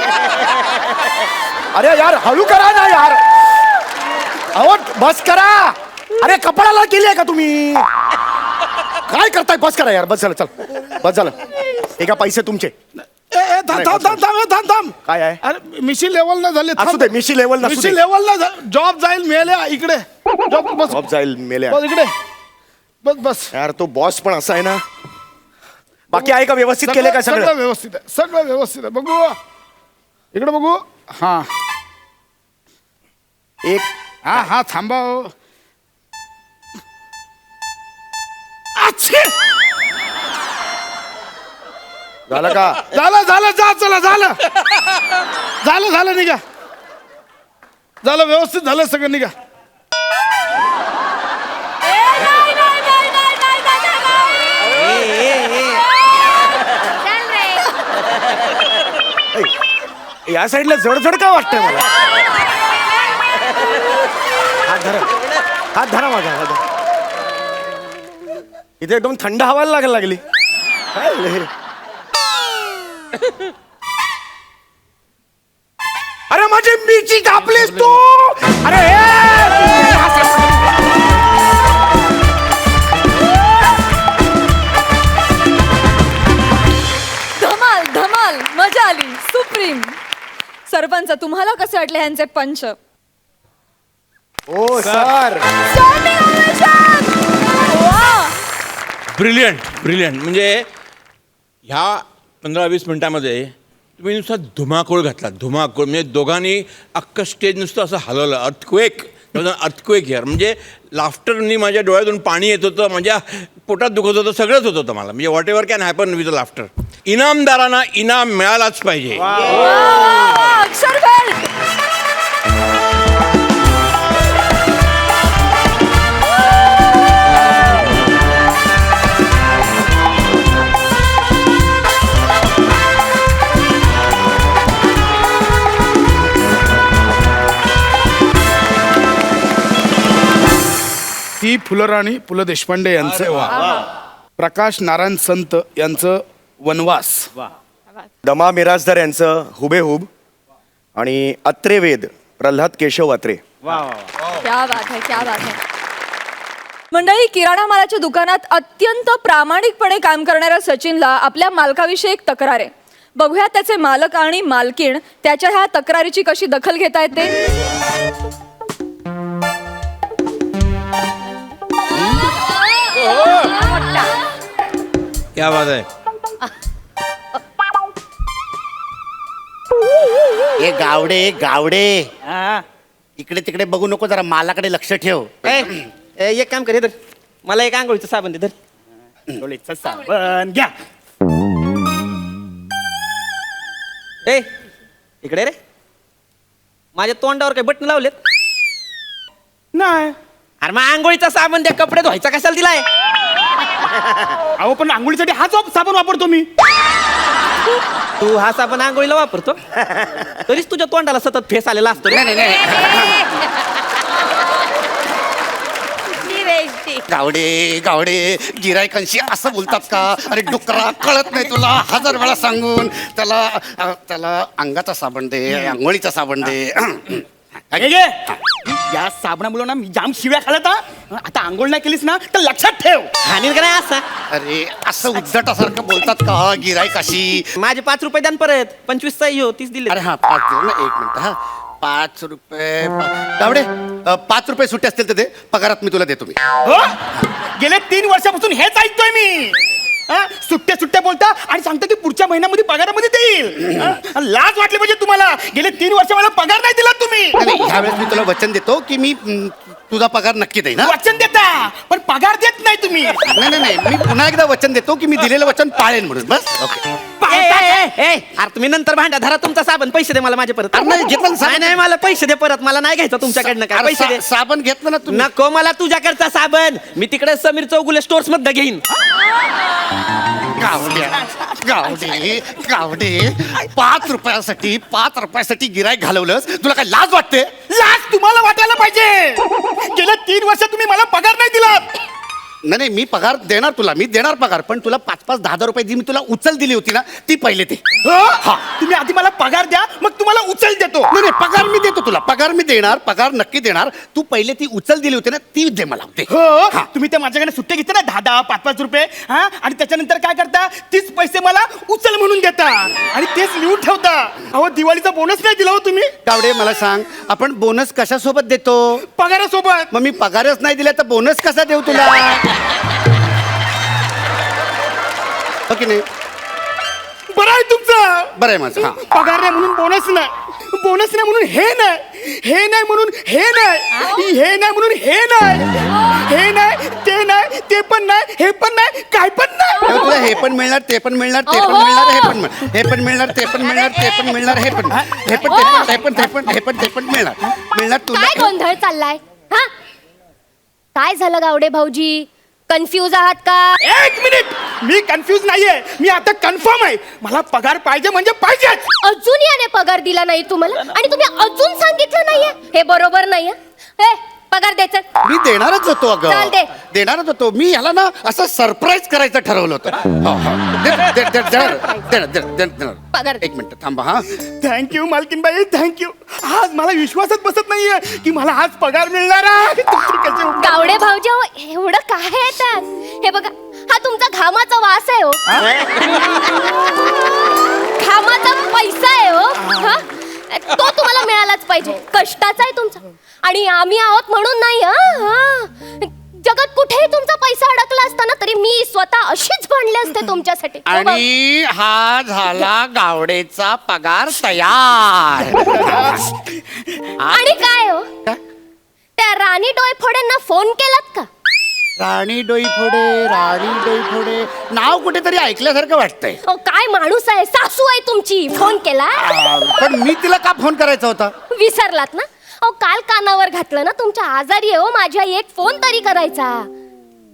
अरे यार हळू करा ना यार. अहो बस करा. अरे कपडाला केली आहे का तुम्ही? काय करताय? बस करा यार. बस झालं. चल बस झालं. हे का पैसे तुमचे? थांब. काय आहे? अरे मिशी लेवल ना झाली. असू दे. मिशी लेवल नसू मिशी दे. लेवल ना. जॉब जाईल मिळाले इकडे. जॉब बस. जॉब जाईल मेल्या. बस इकडे. बस यार तो बॉस पण असा आहे ना. बाकी आहे का? व्यवस्थित केले का सगळं सगळं? व्यवस्थित आहे. सगळं व्यवस्थित आहे. बघू इकडे बघू. हा एक हा थांबा हो. झालं का? झालं जा. चला झालं निघा. झालं व्यवस्थित झालं सगळं. निघा. या साईडला जडजड का वाटतंय मला हात धरा माझा हात धरा. इथे एकदम थंड हवायला लागायला लागली काय झालं हे? अरे माझी मिरची कापलीस तू अरे धमाल धमाल मजा आली सुप्रीम. सरपंच तुम्हाला कसे वाटले ह्यांचे पंच? ओ सर ब्रिलियंट ब्रिलियंट. म्हणजे ह्या 15-20 मिनिटामध्ये तुम्ही नुसता धुमाकूळ घातला धुमाकूळ. म्हणजे दोघांनी अख्खं स्टेज नुसतं असं हलवलं. अर्थक्वेक यार. म्हणजे लाफ्टरनी माझ्या डोळ्यातून पाणी येत होतं, माझ्या पोटात दुखत होतं, सगळंच होत होतं मला. म्हणजे whatever can happen with laughter. इनामदारांना इनाम मिळालाच पाहिजे. अक्षर बेल्ट. ही फुलराणी पु ल देशपांडे यांचं, प्रकाश नारायण संत यांचं वनवास, दमा मिराजदार यांचं हुबेहूब आणि अत्रे वेद प्रल्हाद केशव अत्रे. क्या बात है क्या बात है. मंडळी, किराणा मालाच्या दुकानात अत्यंत प्रामाणिकपणे काम करणाऱ्या सचिनला आपल्या मालकाविषयी एक तक्रार आहे. बघूया त्याचे मालक आणि मालकीण त्याच्या ह्या तक्रारीची कशी दखल घेता येते. क्या बात आहे. ए गावडे गावडे, इकडे तिकडे बघू नको, जरा मालाकडे लक्ष ठेव. एक काम कर, मला एक आंघोळीचं साबण दे. साबण घ्या. ए इकडे रे, माझ्या तोंडावर काही बटन लावलेत? नाही अरे मग आंघोळीचा साबण द्या, कपडे धुवायचा कशाला दिलाय? अहो पण आंघोळीसाठी हाच साबण वापरतो मी. तू हा साबण आंघोळीला वापरतो, तरीच तुझ्या तोंडाला सतत फेस आलेला असतो. गावडे गावडे, गिरायकांशी असं बोलतात का? अरे डुकरा, कळत नाही तुला? 1000 वेळा सांगून त्याला अंगाचा साबण दे, आंघोळीचा साबण दे. या साबणामुळे ना मी जाम शिव्या खाल्ल्या. आता आंघोळ नाही केलीस ना तर लक्षात ठेव. हानी का नाही असा? अरे असं उद्धटासारखं बोलतात का गिरायकाशी? माझे 5 रुपये द्या ना परत. 25 चा हो 30 दिले. अरे हा 5 दे ना, 1 मिनिट. हा 5 रुपये. गावडे 5 रुपये सुट्टे असतील तर दे, पगारात मी तुला देतो. मी हो? गेले 3 वर्षापासून हेच ऐकतोय मी. सुट्ट्या सुट्ट्या बोलता आणि सांगता की पुढच्या महिन्यामध्ये पगारामध्ये देईल. लाज वाटली पाहिजे तुम्हाला. गेले 3 वर्ष मला पगार नाही दिला तुम्ही. ह्यावेळेस मी तुला वचन देतो की मी तुझा पगार नक्की देईन. वचन देता पण पगार देत नाही तुम्ही. नाही, मी पुन्हा एकदा वचन देतो की मी दिलेलं वचन पाळेन म्हणून. बस ओके. अरे तुम्ही नंतर भांडा, धरा तुमचा साबण. पैसे दे मला माझे परत. नाही, घेतलं ना साबण. नाही मला पैसे दे परत. मला नाही घ्यायचं तुमच्याकडनं काय. पैसे दे. साबण घेतलं ना तुम्ही. नको मला तुझ्याकडचा साबण. मी तिकडे समीर चौगुले स्टोर्स मध्ये घेईन. गावडे 5 रुपयासाठी गिरायक घालवलंस, तुला काय लाज वाटते? लाज तुम्हाला वाटायला पाहिजे. गेल्या 3 वर्ष तुम्ही मला पगार नाही दिला. नाही, मी पगार देणार तुला. मी देणार पगार, पण तुला 5-5, 10,000 रुपये जी मी तुला उचल दिली होती ना, ती पहिले ते. हा तुम्ही आधी मला पगार द्या, मग तुम्हाला उचल देतो. नाही, पगार मी देतो तुला. पगार मी देणार, पगार नक्की देणार. तू पहिले ती उचल दिली होती ना, ती दे मला. दे. हो तुम्ही ते माझ्याकडे सुट्टे घेते ना 10-10, 5-5 रुपये. हा आणि त्याच्यानंतर काय करता? तीच पैसे मला उचल म्हणून देता आणि तेच लिहून ठेवता. अहो दिवाळीचा बोनस नाही दिला हो तुम्ही. गावडे मला सांग, आपण बोनस कशासोबत देतो? पगारासोबत. मग मी पगारच नाही दिला तर बोनस कसा देऊ तुला? हो की नाही? बरं आहे तुमचं. बरं आहे माझं. हा पगार नाही म्हणून बोनस नाही, बोनस नाही म्हणून हे नाही, हे नाही म्हणून हे नाही, हे नाही म्हणून हे नाही, हे नाही ते नाही, ते पण नाही, हे पण नाही, काय पण नाही. तेव्हा तुला हे पण मिळणार, ते पण मिळणार, ते पण मिळणार, हे पण मिळणार, हे पण मिळणार, ते पण मिळणार, ते पण मिळणार, हे पण हे पण ते पण मिळणार तुला. काय गोंधळ चाललाय? हा काय झालं गावडे भाऊजी? कन्फ्यूज आहात का? एक मिनिट, मी कन्फ्यूज नाहीये, मी आता कन्फर्म आहे. मला पगार पाहिजे म्हणजे पाहिजेच. अजून याने पगार दिला नाही तुम्हाला आणि तुम्ही अजून सांगितलं नाहीये, हे बरोबर नाहीये. हे पगार द्यायचा. मी देणारच होतो चाल दे. अगं, देणारच होतो. मी ह्याला ना असं सरप्राईज करायचं ठरवलं होतं. हो, हो. देणार. पगार दे. एक मिनिट थांबा हा. थँक्यू मालकीनबाई, थँक्यू. आज मला विश्वासच बसत नाहीये की मला आज पगार मिळणार आहे. तुमचे कसे उपकार. गावडे भाऊजी अहो, एवढं काय आहे त्यात? हे बघा, हा तुमचा घामाचा वास आहे हो. घामाचा पैसा आहे हो. हा? तो तुम्हाला मिळालाच पाहिजे. कष्टाचा आहे तुमचा आणि आम्ही आहोत म्हणून नाही. हा जगात कुठेही तुमचा पैसा अडकला असताना तरी मी स्वतः अशीच भांडले असते तुमच्यासाठी. हो बघ. आणि हा झाला गावडेचा पगार तयार. आणि काय हो, त्या राणी डोयफोडेंना फोन केलात का? राणी डोईफोडे नाव कुठेतरी ऐकल्यासारखं वाटतंय. हो, काय माणूस आहे, सासू आहे तुमची. फोन केला? पण मी तिला का फोन करायचा होता? विसरलात ना? अहो काल कानावर घातलं ना, तुमच्या आजारी आहे हो माझ्या, एक फोन तरी करायचा.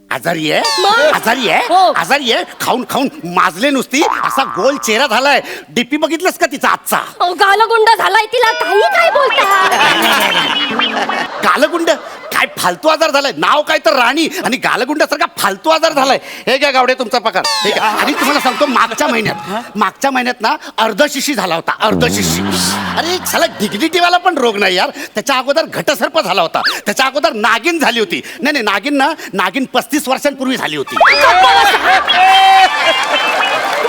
आजारी आहे? मग? आजारी आहे? हो. आजारी आहे? खाऊन खाऊन माजले नुसती, असा गोल चेहरा झालाय. डीपी बघितलंस का तिचा आजचा? अहो गालगुंड झालाय तिला, काही काय बोलता? गालगुंड? काय फालतू आजार झालाय. नाव काय तर राणी आणि गालगुंड सारखा फालतू आजार झालाय. हे घ्या गावडे तुमचा पगार. हे घ्या. आणि तुम्हाला सांगतो, मागच्या महिन्यात ना अर्धशिशी झाला होता. अर्धशिशी. अरे साला डिग्निटीवाला पण रोग नाही यार. त्याच्या अगोदर घटसर्प झाला होता. त्याच्या अगोदर नागिन झाली होती. नाही नागिन 35 वर्षांपूर्वी झाली होती.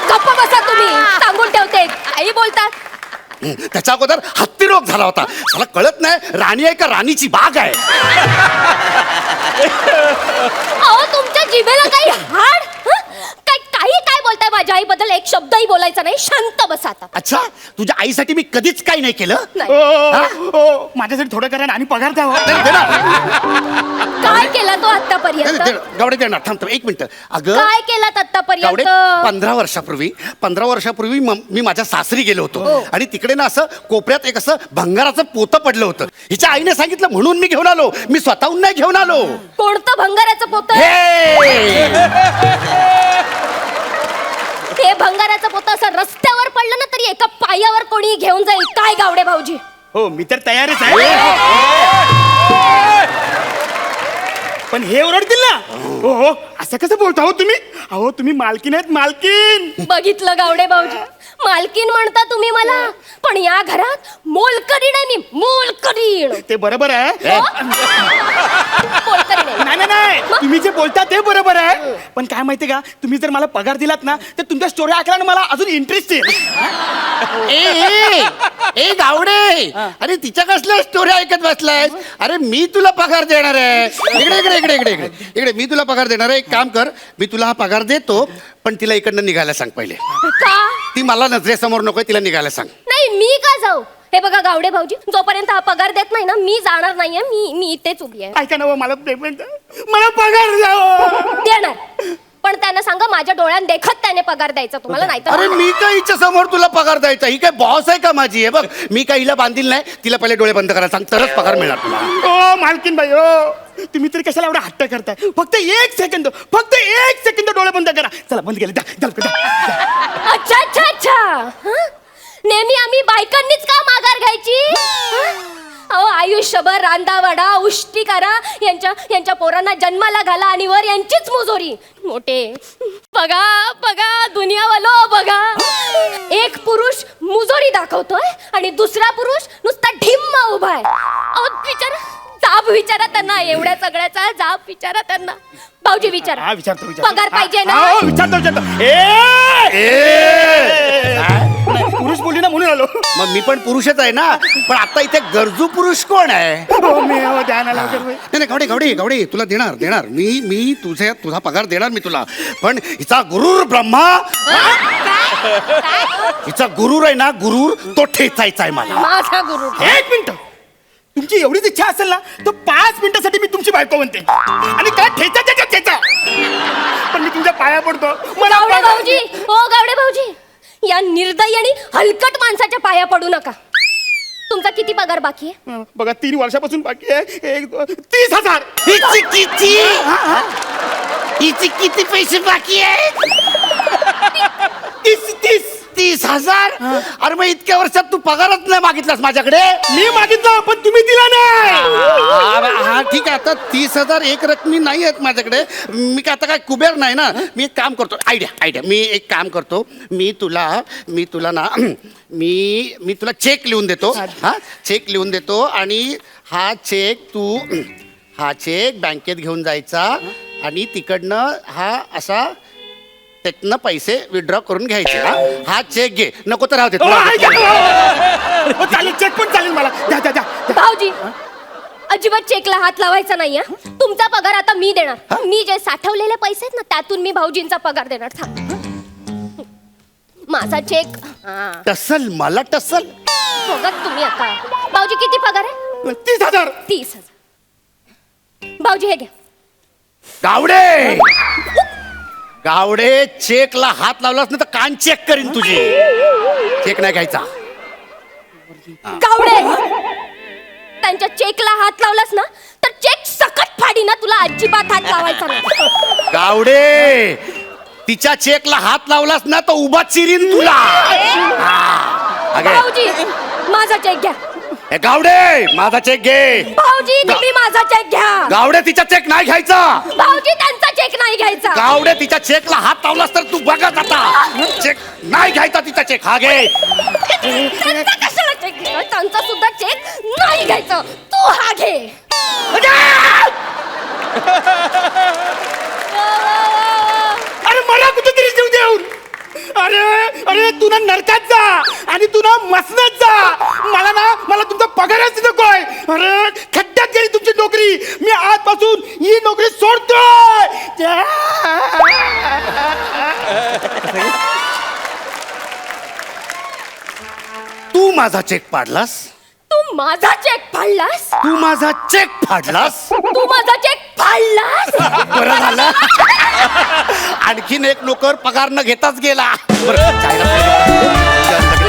गप्प बसा तुम्ही, सांगून ठेवते. काही बोलतात. त्याच्या अगोदर हत्ती रोग झाला होता. मला कळत नाही राणी आहे का राणीची बाग आहे. अहो तुमच्या जिभेला काही हाड? हं? काय बोलताय माझ्या आईबद्दल? एक शब्दही बोलायचा नाही. शांत बसा आता. अच्छा, तुझ्या आईसाठी मी कधीच काही नाही केलं. नाही. ओ, माझ्यासाठी थोडं करा आणि पगार द्या. काय केला तो आतापर्यंत? गावडे देणार. थांबतो एक मिनिट. अगं काय केलात गावडे, आतापर्यंत? 15 वर्षापूर्वी मी माझ्या सासरी गेलो होतो आणि तिकडे ना असं कोपऱ्यात एक असं भंगाराचं पोतं पडलं होतं. हिच्या आईने सांगितलं म्हणून मी घेऊन आलो. मी स्वतःहून नाही घेऊन आलो. कोणतं भंगाराचं पोतं? हे भंगाराचं पोतं असं रस्त्यावर पडलं ना तरी एका पायावर कोणी घेऊन जाईल. काय गावडे भाऊजी? हो, मी तर तयारच आहे. पण हे ओरडतील ना. हो, असं कसं बोलता हो तुम्ही? अहो तुम्ही मालकीन आहेत, मालकीन. बघितलं गावडे भाऊजी, मालकीन म्हणता तुम्ही मला, पण या घरात मोलकरीण आहे मी. मोलकरीण. ते बरोबर आहे. मोलकरीण आहे. नाही, तुम्ही जे बोलता ते बरोबर आहे. पण काय माहितीये का, तुम्ही जर मला पगार दिलात ना तर तुमच्या स्टोरी ऐकल्यानं मला अजून इंटरेस्ट येईल. ए गावडे, अरे तिच्या कसल्या स्टोरी ऐकत बसलाय? अरे मी तुला पगार देणार आहे. इकडे मी तुला पगार देणार आहे. एक काम कर, मी तुला हा पगार देतो, पण तिला इकडनं निघायला सांग पहिले. का? ती मला नजरेसमोर नकोय, तिला निघायला सांग. नाही, मी का जाऊ? हे बघा गावडे भाऊजी, जोपर्यंत हा पगार देत नाही ना मी जाणार नाहीये. मी इथेच उभी आहे. ऐका ना, मला पेमेंट, मला पगार द्या. देणार, पण त्यांना सांगा माझ्या डोळ्यात देखत त्याने पगार द्यायचा तुम्हाला. नाही अरे तर मी काय हिच्या समोर तुला पगार द्यायचा? ही काय बॉस आहे का माझी? आहे बघ, मी काय हिला बांधील नाही. तिला पहिले डोळे बंद करायला सांग, तरच पगार मिळणार तुला. ओ मालकीन बाई, ओ तुम्ही तरी कशाला एवढा हट्ट करताय? फक्त एक सेकंद डोळे बंद करा. चला बंद केले. अच्छा. हं? नेहमी आम्ही बायकांनीच का माघार घ्यायची? हं? अहो आयुष्यभर रांदावाडा उष्टी करा, यांच्या पोरांना जन्माला घाला आणि वर यांचीच मुजोरी. मोठे बघा दुनियावालो बघा. एक पुरुष मुजोरी दाखवतोय आणि दुसरा पुरुष नुसता ढिम्मा उभा आहे. अहो बिचारा, जाब विचारा त्यांना, एवढ्या सगळ्याचा जाब विचारा त्यांना. भाऊजी विचारा. विचारतो. पगार पाहिजे ना? विचारतो. पुरुष बोलली ना म्हणून आलो. मग मी पण पुरुषच आहे ना, पण आता इथे गरजू पुरुष कोण आहे? नाही गावडे तुला देणार मी तुझा पगार देणार मी तुला. पण हिचा गुरुर ब्रह्मा, हिचा गुरुर आहे ना, गुरुर तो ठेचायचा आहे मला. माझा गुरु. एक मिनिट, तुमची एवढीच इच्छा असेल ना तर 5 मिनिटासाठी मी तुमची बायको बनते. आणि काय ठेचा. पण मी तुमच्या पाया पडतो. गावडे भाऊजी, ओ गावडे भाऊजी, या निर्दयी आणि हलकट माणसाच्या पाया पडू नका. तुमचा किती पगार बाकी आहे? बघा 3 वर्षापासून बाकी आहे. 30,000. हिचे किती पैसे बाकी आहेत? 30,000. अरे मग इतक्या वर्षात तू पगारच नाही मागितलास माझ्याकडे. मी मागितलं पण तुम्ही दिला नाही. हा ठीक आहे, आता 30,000 एक रकमी नाही आहेत माझ्याकडे. मी काय आता काय कुबेर नाही ना. मी एक काम करतो, आयडिया मी एक काम करतो, मी तुला ना मी तुला चेक लिहून देतो. हा चेक लिहून देतो आणि हा चेक बँकेत घेऊन जायचा आणि तिकडनं हा असा त्यातनं पैसे विड्रॉ करून घ्यायचे. हा चेक घे, नको तर राहू दे. चालेल, चेक पण चालेल मला. द्या द्या द्या. भाऊजी अजिबात चेकला हात लावायचा नाहीये. तुमचा पगार आता मी देणार. मी जे साठवलेले पैसे आहेत ना त्यातून मी भाऊजींचा पगार देणार. थांब. माझा चेक टसल मला टसल. बघा तुम्ही आता. भाऊजी किती पगार आहे? 30,000. 30,000. भाऊजी हे घ्या. गावडे चेकला हात लावलास ना तर कान चेक करीन तुझे. चेक नाही घ्यायचा. गावडे त्यांच्या चेकला हात लावलास ना तर चेक सकट फाडी ना. तुला अजिबात हात लावायचा नाही. गावडे तिच्या चेकला हात लावलास ना तर उभा चिरीन तुला. भाऊजी माझा चेक घ्या. गावडे माझा चेक घे. भाऊजी तुम्ही माझा चेक घ्या. गावडे तिचा चेक नाही घ्यायचा. भाऊजी त्यांचा चेक नाही घ्यायचा. गावडे तिच्या चेकला हात लावलास तर तू बघत आता. चेक नाही घ्यायचा तिचा चेक. हा घे. त्यांचा कशाला चेक घ्यायचा? त्यांचा सुद्धा चेक नाही घ्यायचा. तू हा घे. अरे मला कुठेतरी जीव देऊन. अरे तू ना नरकात जा आणि तू ना मसनात जा. मला तुमचा पगारच नकोय. अरे खड्ड्यात गेली तुमची नोकरी. मी आजपासून ही नोकरी सोडतोय. तू माझा चेक पाडलास. तू माझा चेक फाडलास. तू माझा चेक फाडलास. तू माझा चेक फाडलास. बरं झालं. आणखीन एक नोकर पगार न घेताच गेला. बरं, जायला पाहिजे.